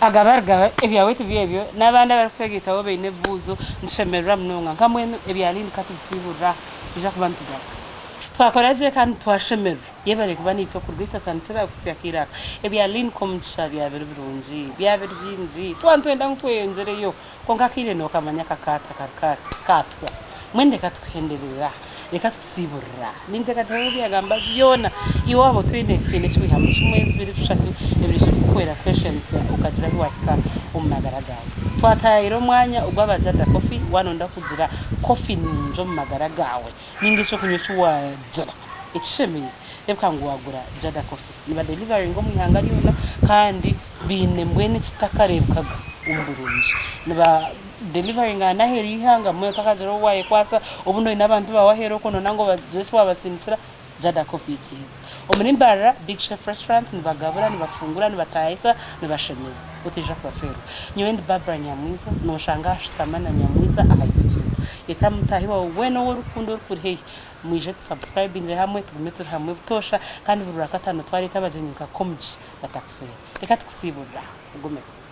Agabarga ebyawete byebyo nabanda barafegita wobe nebuzo nshemerera mnonga nkamwe ebyalini katusibura bija kubantu bako twakoraje kandi twashemera yebare kuba nitwa kurwita tantsira kusyakira ebyalini komugisha byabere birungi byabere byinji twantwenda ngtwenjereyo konka kire no kamanya kakata katwa mwende katwenderera reka tusibura ninde katabo byagamba byona iwabo twine chwe hamwe chimwe bibiri tushatu ebiri kwera questions ukagira hiwaka umagaragawe twatayiro mwanya ubaba Jada Coffee wanonda kugira coffee ninjo mumagaragawe ningicho kunyuchwa jara ichimi ebkangu wagura Jada Coffee niba delivery ngo mwihanga lyona kandi bine mbwene kitakarebkaga umburunji niba delivery ngana heri ihanga mwe takajero waye kwasa obuno inabantu bawahero kono nango bajetwa basinchira Jada Coffee tea omurimbara Big Chef Restaurant nibagabura nibafungura nibatayisa nibashemeza uteja kwa fero nyewendi Barbara Nyamwiza no shanga shitamana Nyamwiza aha YouTube yetamutahiwa weno worukundo rufuri mwije subscribe inje hamwe tugume turi hamwe butosha kandi buri rakatano twari tabajenyuka Komugisha batakufera reka tukusibura ugume